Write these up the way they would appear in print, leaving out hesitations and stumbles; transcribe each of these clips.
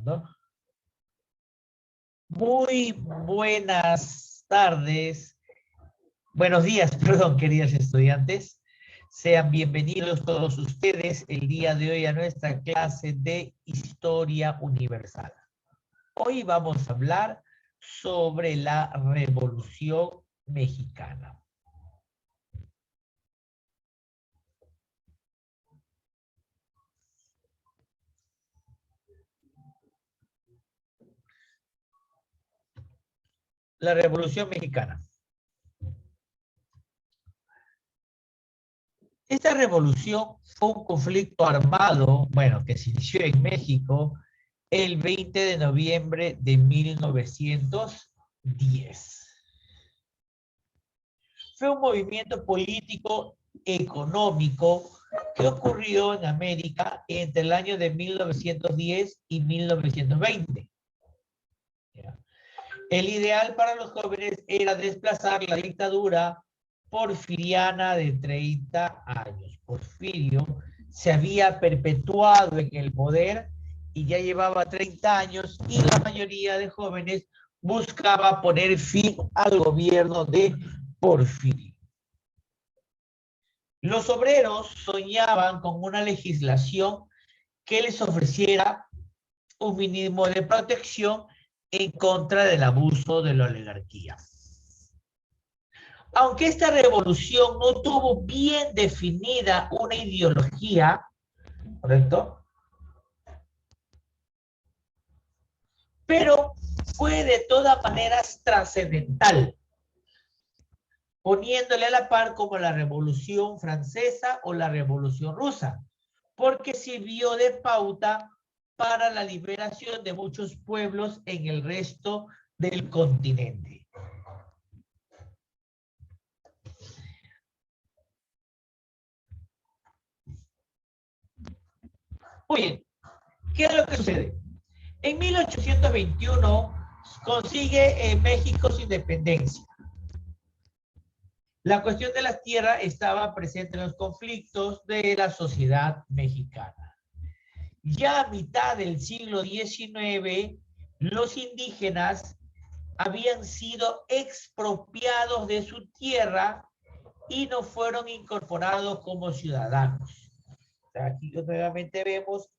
grabando. Muy buenas tardes, buenos días, perdón, queridos estudiantes. Sean bienvenidos todos ustedes el día de hoy a nuestra clase de Historia Universal. Hoy vamos a hablar sobre la Revolución Mexicana. La Revolución Mexicana. Esta revolución fue un conflicto armado, bueno, que se inició en México el 20 de noviembre de 1910. Fue un movimiento político económico que ocurrió en América entre el año de 1910 y 1920. El ideal para los jóvenes era desplazar la dictadura porfiriana de 30 años. Porfirio se había perpetuado en el poder y ya llevaba 30 años y la mayoría de jóvenes buscaba poner fin al gobierno de Porfirio. Los obreros soñaban con una legislación que les ofreciera un mínimo de protección en contra del abuso de la oligarquía. Aunque esta revolución no tuvo bien definida una ideología, ¿correcto? Pero fue de todas maneras trascendental, poniéndole a la par como la Revolución Francesa o la Revolución Rusa, porque sirvió de pauta para la liberación de muchos pueblos en el resto del continente. Muy bien, ¿qué es lo que sucede? En 1821 consigue México su independencia. La cuestión de las tierras estaba presente en los conflictos de la sociedad mexicana. Ya a mitad del siglo XIX, los indígenas habían sido expropiados de su tierra y no fueron incorporados como ciudadanos. Aquí nuevamente vemos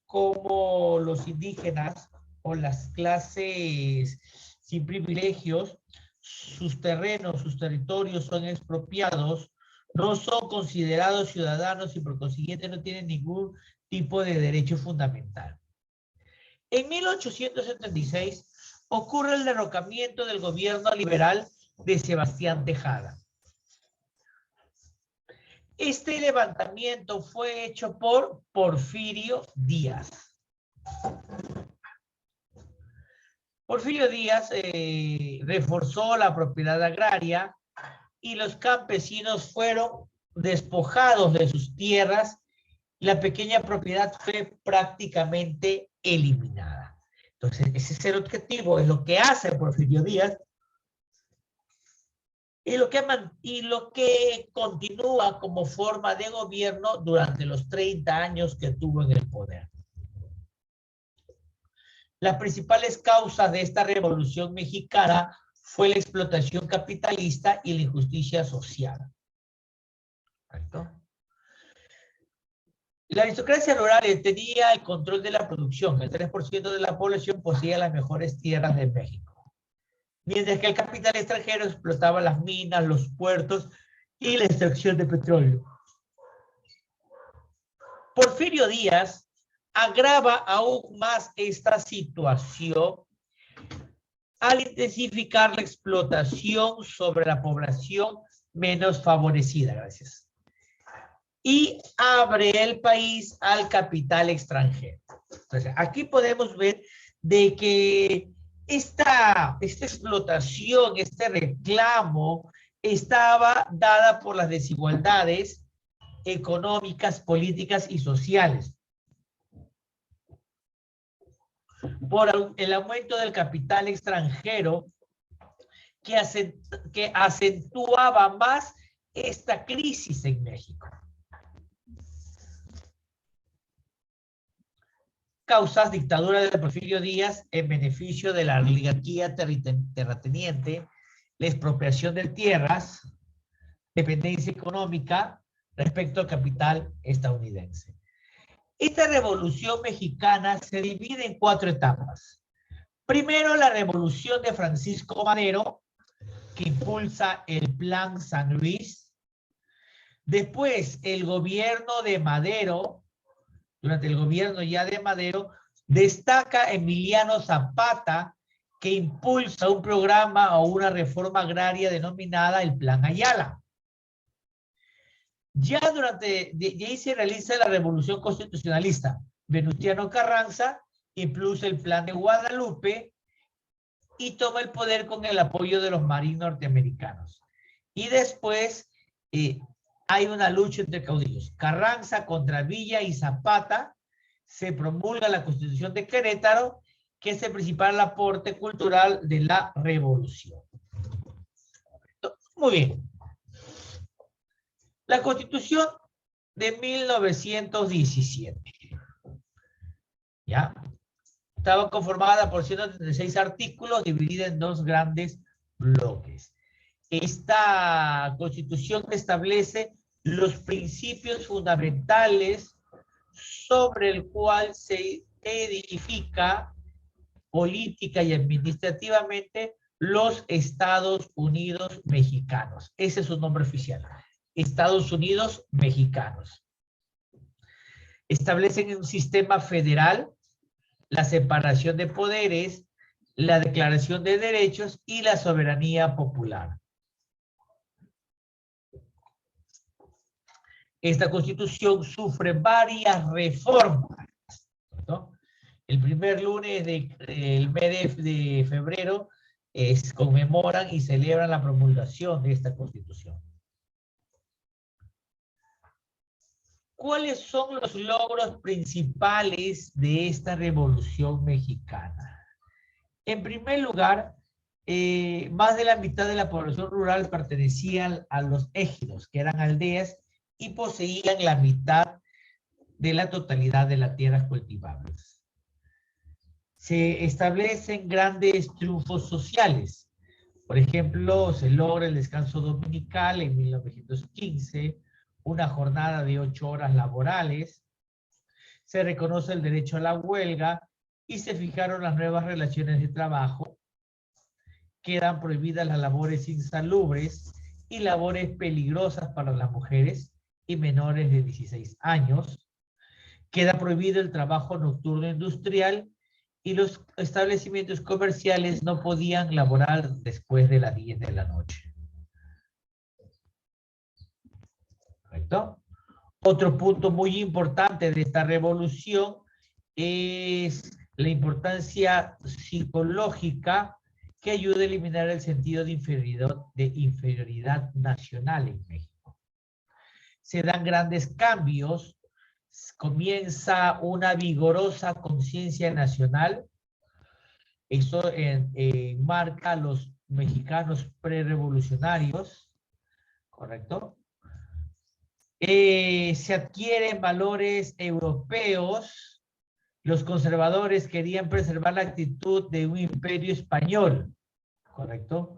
cómo los indígenas o las clases sin privilegios, sus terrenos, sus territorios son expropiados, no son considerados ciudadanos y por consiguiente no tienen ningún tipo de derecho fundamental. En 1876 ocurre el derrocamiento del gobierno liberal de Sebastián Tejada. Este levantamiento fue hecho por Porfirio Díaz. Porfirio Díaz reforzó la propiedad agraria y los campesinos fueron despojados de sus tierras. La pequeña propiedad fue prácticamente eliminada. Entonces, ese es el objetivo, es lo que hace Porfirio Díaz y lo que continúa como forma de gobierno durante los 30 años que tuvo en el poder. Las principales causas de esta revolución mexicana fue la explotación capitalista y la injusticia social. ¿Correcto? La aristocracia rural tenía el control de la producción. El 3% de la población poseía las mejores tierras de México. Mientras que el capital extranjero explotaba las minas, los puertos y la extracción de petróleo. Porfirio Díaz agrava aún más esta situación al intensificar la explotación sobre la población menos favorecida. Gracias. Y abre el país al capital extranjero. Entonces, aquí podemos ver de que esta explotación, este reclamo, estaba dada por las desigualdades económicas, políticas y sociales. Por el aumento del capital extranjero que acentuaba más esta crisis en México. Causas: dictadura de Porfirio Díaz en beneficio de la oligarquía terrateniente, la expropiación de tierras, dependencia económica respecto al capital estadounidense. Esta revolución mexicana se divide en 4 etapas. Primero, la revolución de Francisco Madero, que impulsa el Plan San Luis. Después, el gobierno de Madero, durante el gobierno ya de Madero, destaca Emiliano Zapata, que impulsa un programa o una reforma agraria denominada el Plan Ayala. Ya ahí se realiza la revolución constitucionalista. Venustiano Carranza impulsa el Plan de Guadalupe y toma el poder con el apoyo de los marines norteamericanos. Y después hay una lucha entre caudillos. Carranza contra Villa y Zapata. Se promulga la Constitución de Querétaro, que es el principal aporte cultural de la revolución. Muy bien. La Constitución de 1917. ¿Ya? Estaba conformada por 136 artículos, dividida en 2 grandes bloques. Esta Constitución establece los principios fundamentales sobre el cual se edifica política y administrativamente los Estados Unidos mexicanos. Ese es su nombre oficial. Estados Unidos mexicanos. Establecen un sistema federal, la separación de poderes, la declaración de derechos y la soberanía popular. Esta Constitución sufre varias reformas, ¿no? El primer lunes del mes de febrero conmemoran y celebran la promulgación de esta Constitución. ¿Cuáles son los logros principales de esta Revolución Mexicana? En primer lugar, más de la mitad de la población rural pertenecía a los ejidos, que eran aldeas, y poseían la mitad de la totalidad de las tierras cultivables. Se establecen grandes triunfos sociales. Por ejemplo, se logra el descanso dominical en 1915, una jornada de 8 horas laborales, se reconoce el derecho a la huelga y se fijaron las nuevas relaciones de trabajo. Quedan prohibidas las labores insalubres y labores peligrosas para las mujeres y menores de 16 años. Queda prohibido el trabajo nocturno industrial y los establecimientos comerciales no podían laborar después de las 10 de la noche. ¿Correcto? Otro punto muy importante de esta revolución es la importancia psicológica que ayuda a eliminar el sentido de inferioridad nacional en México. Se dan grandes cambios, comienza una vigorosa conciencia nacional. Eso marca a los mexicanos prerevolucionarios, ¿correcto? Se adquieren valores europeos. Los conservadores querían preservar la actitud de un imperio español, ¿correcto?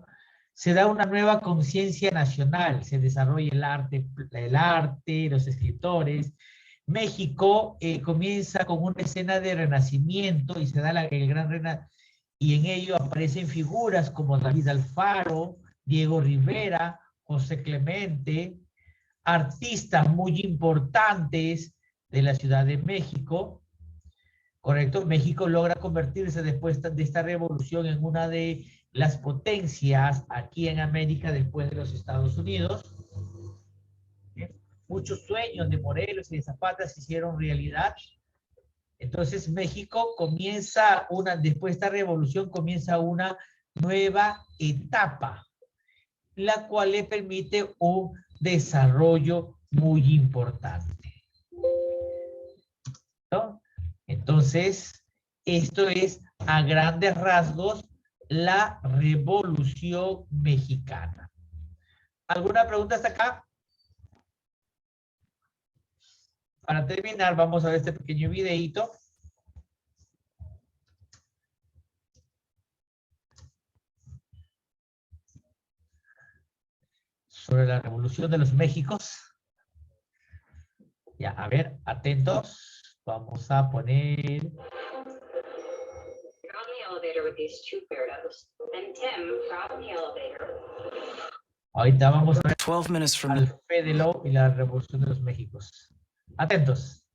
Se da una nueva conciencia nacional, se desarrolla el arte, los escritores. México comienza con una escena de renacimiento y se da el gran renacimiento, y en ello aparecen figuras como David Alfaro, Diego Rivera, José Clemente, artistas muy importantes de la Ciudad de México, ¿correcto? México logra convertirse después de esta revolución en una de las potencias aquí en América después de los Estados Unidos. Muchos sueños de Morelos y de Zapata se hicieron realidad. Entonces México comienza después de esta revolución comienza una nueva etapa, la cual le permite un desarrollo muy importante, ¿no? Entonces, esto es a grandes rasgos la Revolución Mexicana. ¿Alguna pregunta hasta acá? Para terminar, vamos a ver este pequeño videíto. sobre la Revolución de los Méxicos. Ya, a ver, atentos. Vamos a poner... You're on the elevator with these two weirdos. And Tim got in the elevator. Ahorita vamos a ver 12 minutes from now. al Fede Lobo y la Revolución de los Méxicos. Atentos.